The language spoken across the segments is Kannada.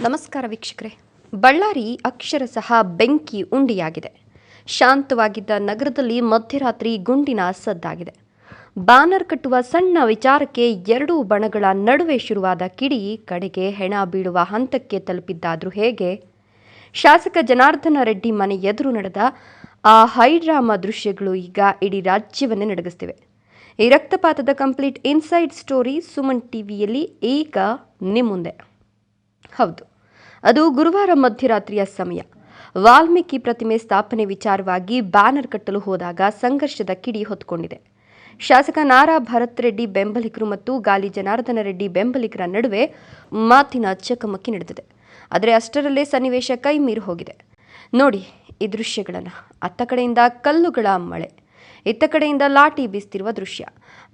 ನಮಸ್ಕಾರ ವೀಕ್ಷಕರೇ. ಬಳ್ಳಾರಿ ಅಕ್ಷರಶಃ ಬೆಂಕಿ ಉಂಡಿಯಾಗಿದೆ. ಶಾಂತವಾಗಿದ್ದ ನಗರದಲ್ಲಿ ಮಧ್ಯರಾತ್ರಿ ಗುಂಡಿನ ಸದ್ದಾಗಿದೆ. ಬ್ಯಾನರ್ ಕಟ್ಟುವ ಸಣ್ಣ ವಿಚಾರಕ್ಕೆ ಎರಡೂ ಬಣಗಳ ನಡುವೆ ಶುರುವಾದ ಕಿಡಿ ಕಡೆಗೆ ಹೆಣ ಬೀಳುವ ಹಂತಕ್ಕೆ ತಲುಪಿದ್ದಾದ್ರೂ ಹೇಗೆ? ಶಾಸಕ ಜನಾರ್ದನ ರೆಡ್ಡಿ ಮನೆ ಎದುರು ನಡೆದ ಆ ಹೈಡ್ರಾಮಾ ದೃಶ್ಯಗಳು ಈಗ ಇಡೀ ರಾಜ್ಯವನ್ನೇ ನಡಗಿಸ್ತಿವೆ. ಈ ರಕ್ತಪಾತದ ಕಂಪ್ಲೀಟ್ ಇನ್ಸೈಡ್ ಸ್ಟೋರಿ ಸುಮನ್ ಟಿವಿಯಲ್ಲಿ ಈಗ ನಿಮ್ಮ ಮುಂದೆ. ಹೌದು, ಅದು ಗುರುವಾರ ಮಧ್ಯರಾತ್ರಿಯ ಸಮಯ. ವಾಲ್ಮೀಕಿ ಪ್ರತಿಮೆ ಸ್ಥಾಪನೆ ವಿಚಾರವಾಗಿ ಬ್ಯಾನರ್ ಕಟ್ಟಲು ಹೋದಾಗ ಸಂಘರ್ಷದ ಕಿಡಿ ಹೊತ್ತುಕೊಂಡಿದೆ. ಶಾಸಕ ನಾರಾ ಭರತ್ ರೆಡ್ಡಿ ಬೆಂಬಲಿಗರು ಮತ್ತು ಗಾಲಿ ಜನಾರ್ದನ ರೆಡ್ಡಿ ಬೆಂಬಲಿಗರ ನಡುವೆ ಮಾತಿನ ಚಕಮಕಿ ನಡೆದಿದೆ. ಆದರೆ ಅಷ್ಟರಲ್ಲೇ ಸನ್ನಿವೇಶ ಕೈ ಮೀರಿ ಹೋಗಿದೆ. ನೋಡಿ ಈ ದೃಶ್ಯಗಳನ್ನು. ಅತ್ತ ಕಡೆಯಿಂದ ಕಲ್ಲುಗಳ ಮಳೆ, ಇತ್ತ ಕಡೆಯಿಂದ ಲಾಠಿ ಬೀಸ್ತಿರುವ ದೃಶ್ಯ.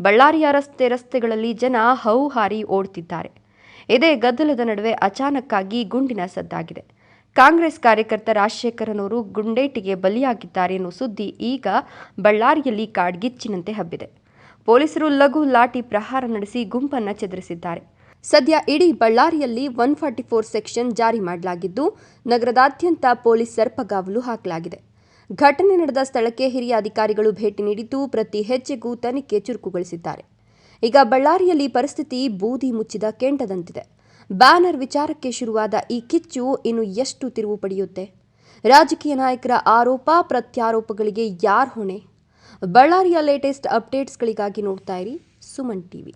ಬಳ್ಳಾರಿಯ ರಸ್ತೆಗಳಲ್ಲಿ ಜನ ಹೌಹಾರಿ ಓಡ್ತಿದ್ದಾರೆ. ಇದೇ ಗದ್ದಲದ ನಡುವೆ ಅಚಾನಕ್ಕಾಗಿ ಗುಂಡಿನ ಸದ್ದಾಗಿದೆ. ಕಾಂಗ್ರೆಸ್ ಕಾರ್ಯಕರ್ತ ರಾಜಶೇಖರನವರು ಗುಂಡೇಟಿಗೆ ಬಲಿಯಾಗಿದ್ದಾರೆ ಎನ್ನುವ ಸುದ್ದಿ ಈಗ ಬಳ್ಳಾರಿಯಲ್ಲಿ ಕಾಡ್ಗಿಚ್ಚಿನಂತೆ ಹಬ್ಬಿದೆ. ಪೊಲೀಸರು ಲಘು ಲಾಠಿ ಪ್ರಹಾರ ನಡೆಸಿ ಗುಂಪನ್ನು ಚದುರಿಸಿದ್ದಾರೆ. ಸದ್ಯ ಇಡೀ ಬಳ್ಳಾರಿಯಲ್ಲಿ 144 ಸೆಕ್ಷನ್ ಜಾರಿ ಮಾಡಲಾಗಿದ್ದು, ನಗರದಾದ್ಯಂತ ಪೊಲೀಸ್ ಸರ್ಪಗಾವಲು ಹಾಕಲಾಗಿದೆ. ಘಟನೆ ನಡೆದ ಸ್ಥಳಕ್ಕೆ ಹಿರಿಯ ಅಧಿಕಾರಿಗಳು ಭೇಟಿ ನೀಡಿದ್ದು, ಪ್ರತಿ ಹೆಜ್ಜೆಗೂ ತನಿಖೆ ಚುರುಕುಗೊಳಿಸಿದ್ದಾರೆ. ಈಗ ಬಳ್ಳಾರಿಯಲ್ಲಿ ಪರಿಸ್ಥಿತಿ ಬೂದಿ ಮುಚ್ಚಿದ ಕೆಂಡದಂತಿದೆ. ಬ್ಯಾನರ್ ವಿಚಾರಕ್ಕೆ ಶುರುವಾದ ಈ ಕಿಚ್ಚು ಇನ್ನು ಎಷ್ಟು ತಿರುವು ಪಡೆಯುತ್ತೆ? ರಾಜಕೀಯ ನಾಯಕರ ಆರೋಪ ಪ್ರತ್ಯಾರೋಪಗಳಿಗೆ ಯಾರ್ ಹೊಣೆ? ಬಳ್ಳಾರಿಯ ಲೇಟೆಸ್ಟ್ ಅಪ್ಡೇಟ್ಸ್ಗಳಿಗಾಗಿ ನೋಡ್ತಾ ಇರಿ ಸುಮನ್ ಟಿವಿ.